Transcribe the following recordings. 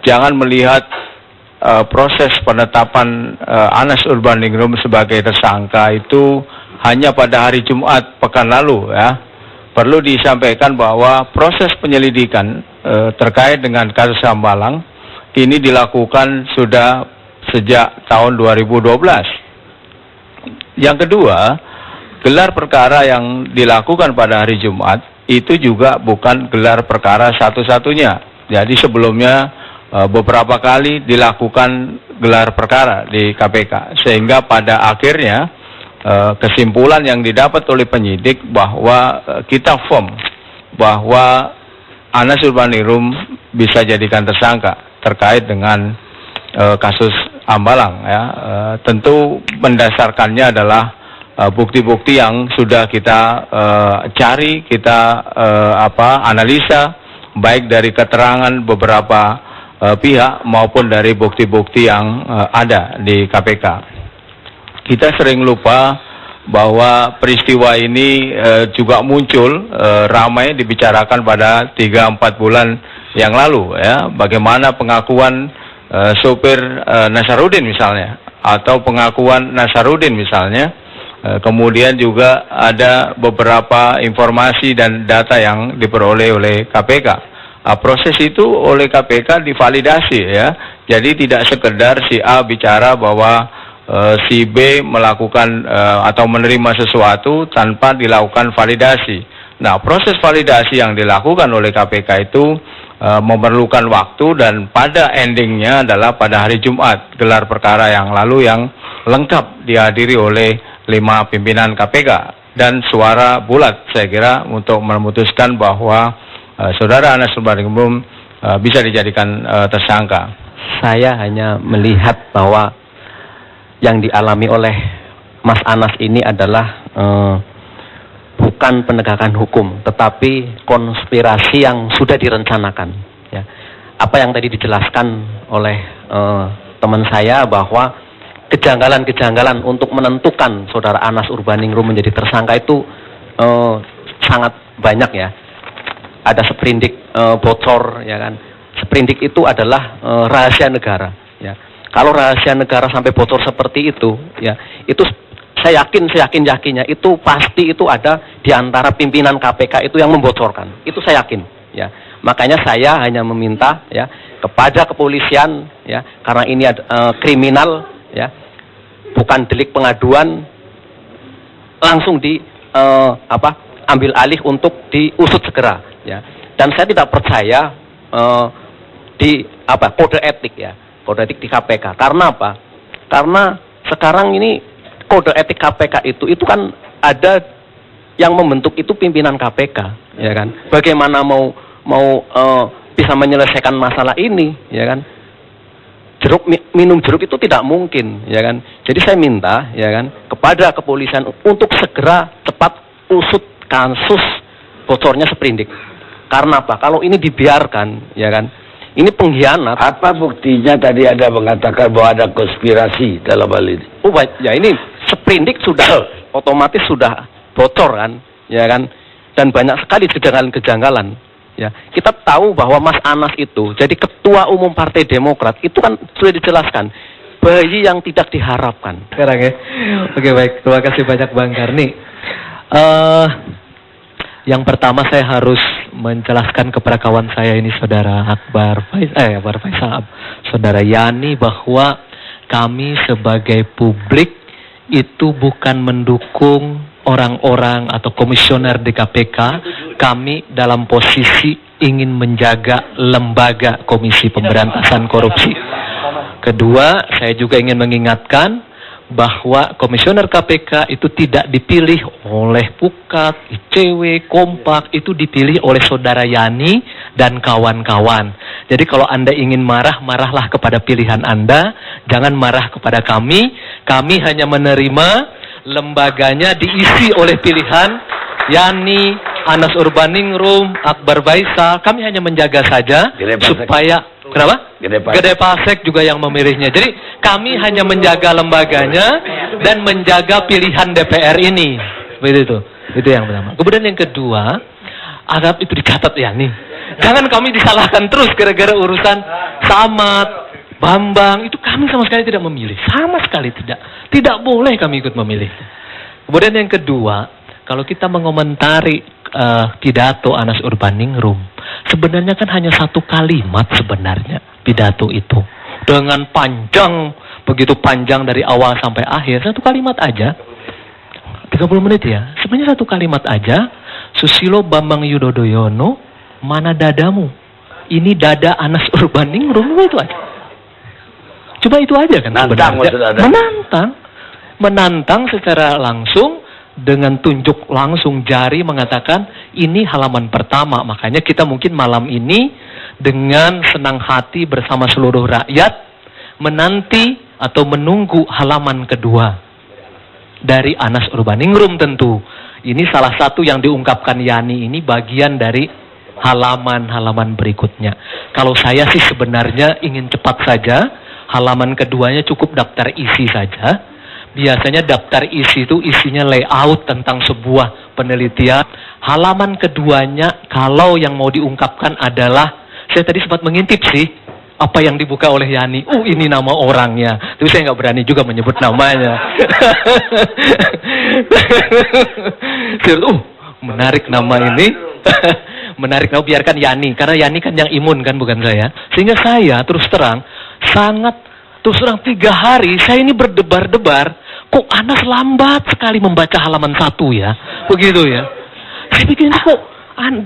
jangan melihat proses penetapan Anas Urbaningrum sebagai tersangka itu hanya pada hari Jumat pekan lalu ya. Perlu disampaikan bahwa proses penyelidikan terkait dengan kasus Hambalang ini dilakukan sudah sejak tahun 2012. Yang kedua, gelar perkara yang dilakukan pada hari Jumat itu juga bukan gelar perkara satu-satunya. Jadi sebelumnya beberapa kali dilakukan gelar perkara di KPK, sehingga pada akhirnya kesimpulan yang didapat oleh penyidik bahwa kita firm bahwa Anas Urbaningrum bisa jadikan tersangka terkait dengan kasus Hambalang ya. Tentu mendasarkannya adalah bukti-bukti yang sudah kita cari, kita analisa baik dari keterangan beberapa pihak maupun dari bukti-bukti yang ada di KPK. Kita sering lupa bahwa peristiwa ini juga muncul ramai dibicarakan pada 3-4 bulan yang lalu ya, bagaimana pengakuan sopir Nasaruddin misalnya, atau pengakuan Nasaruddin misalnya. Kemudian juga ada beberapa informasi dan data yang diperoleh oleh KPK. Proses itu oleh KPK divalidasi ya. Jadi tidak sekedar si A bicara bahwa si B melakukan atau menerima sesuatu tanpa dilakukan validasi. Nah, proses validasi yang dilakukan oleh KPK itu memerlukan waktu, dan pada endingnya adalah pada hari Jumat gelar perkara yang lalu yang lengkap dihadiri oleh 5 pimpinan KPK dan suara bulat saya kira untuk memutuskan bahwa Saudara Anas Urbaningrum bisa dijadikan tersangka. Saya hanya melihat bahwa yang dialami oleh Mas Anas ini adalah bukan penegakan hukum, tetapi konspirasi yang sudah direncanakan. Ya. Apa yang tadi dijelaskan oleh teman saya bahwa kejanggalan-kejanggalan untuk menentukan Saudara Anas Urbaningrum menjadi tersangka itu sangat banyak ya. Ada seprindik bocor, ya kan? Seprindik itu adalah rahasia negara. Ya. Kalau rahasia negara sampai bocor seperti itu, ya, itu saya yakinnya itu pasti itu ada di antara pimpinan KPK itu yang membocorkan. Itu saya yakin. Ya. Makanya saya hanya meminta ya kepada kepolisian, ya, karena ini kriminal, ya, bukan delik pengaduan, langsung ambil alih untuk diusut segera. Ya, dan saya tidak percaya kode etik ya, kode etik di KPK. Karena apa? Karena sekarang ini kode etik KPK itu kan ada yang membentuk itu pimpinan KPK, ya kan? Bagaimana mau bisa menyelesaikan masalah ini, ya kan? Minum jeruk itu tidak mungkin, ya kan? Jadi saya minta, ya kan, kepada kepolisian untuk segera cepat usut kasus bocornya seprindik. Karena apa? Kalau ini dibiarkan, ya kan, ini pengkhianat. Apa buktinya tadi ada mengatakan bahwa ada konspirasi dalam hal ini? Oh, ya ini seprindik sudah otomatis sudah bocor kan, ya kan, dan banyak sekali kejanggalan-kejanggalan. Ya, kita tahu bahwa Mas Anas itu jadi ketua umum Partai Demokrat itu kan sudah dijelaskan bayi yang tidak diharapkan. Sekarang ya, oke baik, terima kasih banyak Bang Karni. Yang pertama saya harus menjelaskan kepada kawan saya ini Saudara Akbar Faisal, Saudara Yani, bahwa kami sebagai publik itu bukan mendukung orang-orang atau komisioner di KPK. Kami dalam posisi ingin menjaga lembaga Komisi Pemberantasan Korupsi. Kedua, saya juga ingin mengingatkan bahwa komisioner KPK itu tidak dipilih oleh Pukat, ICW, Kompak, itu dipilih oleh Saudara Yani dan kawan-kawan. Jadi kalau Anda ingin marah, marahlah kepada pilihan Anda, jangan marah kepada kami. Kami hanya menerima lembaganya diisi oleh pilihan Yani, Anas Urbaningrum, Akbar Faisal. Kami hanya menjaga saja supaya kenapa? Gede Pasek juga yang memilihnya. Jadi kami hanya menjaga lembaganya dan menjaga pilihan DPR ini. Begitu itu. Itu yang pertama. Kemudian yang kedua, harap itu dicatat ya nih. Jangan kami disalahkan terus gara-gara urusan Samad, Bambang. Itu kami sama sekali tidak memilih. Sama sekali tidak. Tidak boleh kami ikut memilih. Kemudian yang kedua, kalau kita mengomentari pidato Anas Urbaningrum, sebenarnya kan hanya satu kalimat sebenarnya pidato itu. Dengan panjang, begitu panjang dari awal sampai akhir, satu kalimat aja. 30 menit ya. Sebenarnya satu kalimat aja. Susilo Bambang Yudhoyono, mana dadamu? Ini dada Anas Urbaningrum, itu aja. Coba itu aja kan sebenarnya. Menantang secara langsung dengan tunjuk langsung jari mengatakan ini halaman pertama. Makanya kita mungkin malam ini dengan senang hati bersama seluruh rakyat menanti atau menunggu halaman kedua dari Anas Urbaningrum tentu. Ini salah satu yang diungkapkan Yani ini bagian dari halaman-halaman berikutnya. Kalau saya sih sebenarnya ingin cepat saja, halaman keduanya cukup daftar isi saja. Biasanya daftar isi itu isinya layout tentang sebuah penelitian. Halaman keduanya kalau yang mau diungkapkan adalah, saya tadi sempat mengintip sih, apa yang dibuka oleh Yani. Ini nama orangnya. Tapi saya nggak berani juga menyebut namanya. Menarik nama ini. Menarik, biarkan Yani. Karena Yani kan yang imun kan, bukan saya. Sehingga saya terus terang 3 hari saya ini berdebar-debar, kok Anas lambat sekali membaca halaman 1 ya, begitu ya. Saya pikir kok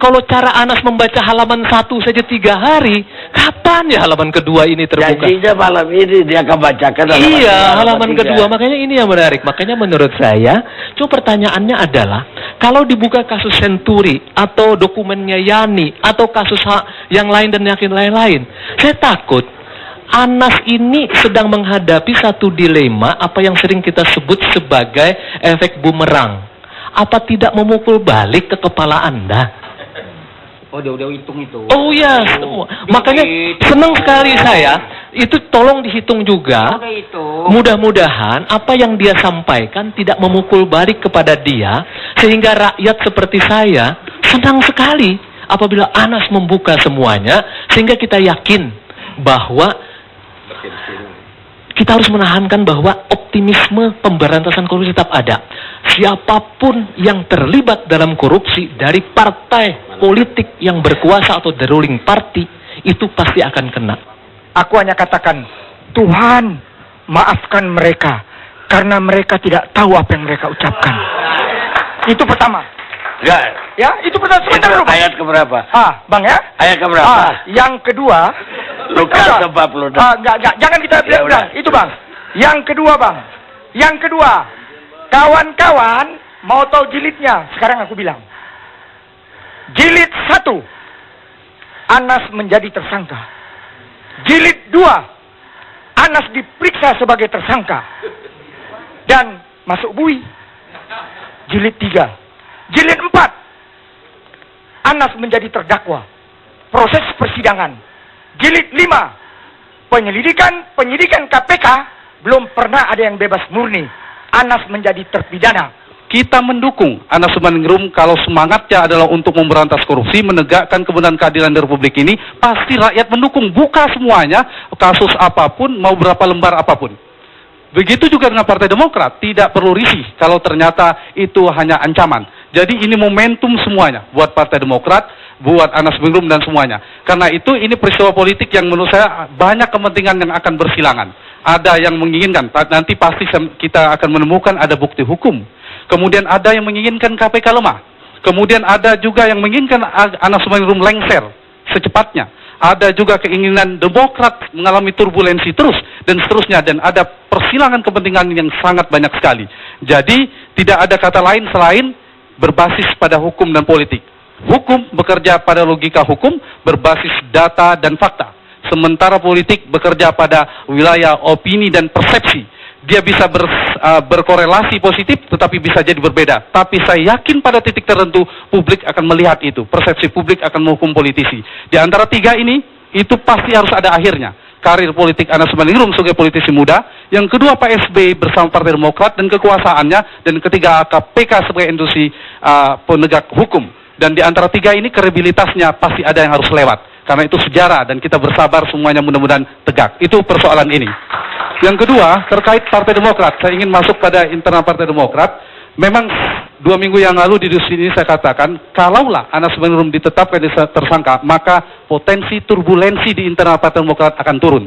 kalau cara Anas membaca halaman 1 saja 3 hari, kapan ya halaman kedua ini terbuka? Janjinya malam ini dia akan bacakan halaman kedua. Makanya ini yang menarik. Makanya menurut saya, coba pertanyaannya adalah, kalau dibuka kasus Senturi atau dokumennya Yani atau kasus yang lain dan yakin lain-lain, saya takut Anas ini sedang menghadapi satu dilema, apa yang sering kita sebut sebagai efek bumerang. Apa tidak memukul balik ke kepala Anda? Oh, dia udah hitung itu. Oh ya, makanya senang sekali saya. Itu tolong dihitung juga. Mudah-mudahan apa yang dia sampaikan tidak memukul balik kepada dia, sehingga rakyat seperti saya senang sekali apabila Anas membuka semuanya, sehingga kita yakin bahwa kita harus menahankan bahwa optimisme pemberantasan korupsi tetap ada. Siapapun yang terlibat dalam korupsi dari partai politik yang berkuasa atau the ruling party, itu pasti akan kena. Aku hanya katakan, Tuhan maafkan mereka karena mereka tidak tahu apa yang mereka ucapkan. Itu pertama. Ya, itu pertama. Sebentar dulu. Ayat keberapa? Bang ya. Ayat keberapa? Yang kedua. Lukas 40. Jangan kita bilang itu bang. Yang kedua, kawan-kawan mau tahu jilidnya? Sekarang aku bilang, jilid 1, Anas menjadi tersangka. Jilid 2, Anas diperiksa sebagai tersangka dan masuk bui. Jilid 3, jilid 4, Anas menjadi terdakwa. Proses persidangan. Jilid 5, penyidikan KPK belum pernah ada yang bebas murni. Anas menjadi terpidana. Kita mendukung Anas Urbaningrum kalau semangatnya adalah untuk memberantas korupsi, menegakkan kebenaran keadilan di Republik ini, pasti rakyat mendukung. Buka semuanya, kasus apapun, mau berapa lembar apapun. Begitu juga dengan Partai Demokrat, tidak perlu risih kalau ternyata itu hanya ancaman. Jadi ini momentum semuanya buat Partai Demokrat, buat Anas Urbaningrum dan semuanya. Karena itu ini peristiwa politik yang menurut saya banyak kepentingan yang akan bersilangan. Ada yang menginginkan, nanti pasti kita akan menemukan ada bukti hukum. Kemudian ada yang menginginkan KPK lemah. Kemudian ada juga yang menginginkan Anas Urbaningrum lengser secepatnya. Ada juga keinginan Demokrat mengalami turbulensi terus dan seterusnya, dan ada persilangan kepentingan yang sangat banyak sekali. Jadi tidak ada kata lain selain berbasis pada hukum dan politik. Hukum bekerja pada logika hukum berbasis data dan fakta. Sementara politik bekerja pada wilayah opini dan persepsi. Dia bisa berkorelasi positif tetapi bisa jadi berbeda. Tapi saya yakin pada titik tertentu publik akan melihat itu. Persepsi publik akan menghukum politisi. Di antara tiga ini, itu pasti harus ada akhirnya. Karir politik Anas Urbaningrum sebagai politisi muda. Yang kedua Pak SBY bersama Partai Demokrat dan kekuasaannya. Dan ketiga KPK sebagai institusi penegak hukum. Dan di antara tiga ini kredibilitasnya pasti ada yang harus lewat. Karena itu sejarah dan kita bersabar semuanya mudah-mudahan tegak. Itu persoalan ini. Yang kedua, terkait Partai Demokrat. Saya ingin masuk pada internal Partai Demokrat. Memang 2 minggu yang lalu di diskusi ini saya katakan, kalaulah Anas Urbaningrum ditetapkan tersangka, maka potensi turbulensi di internal Partai Demokrat akan turun.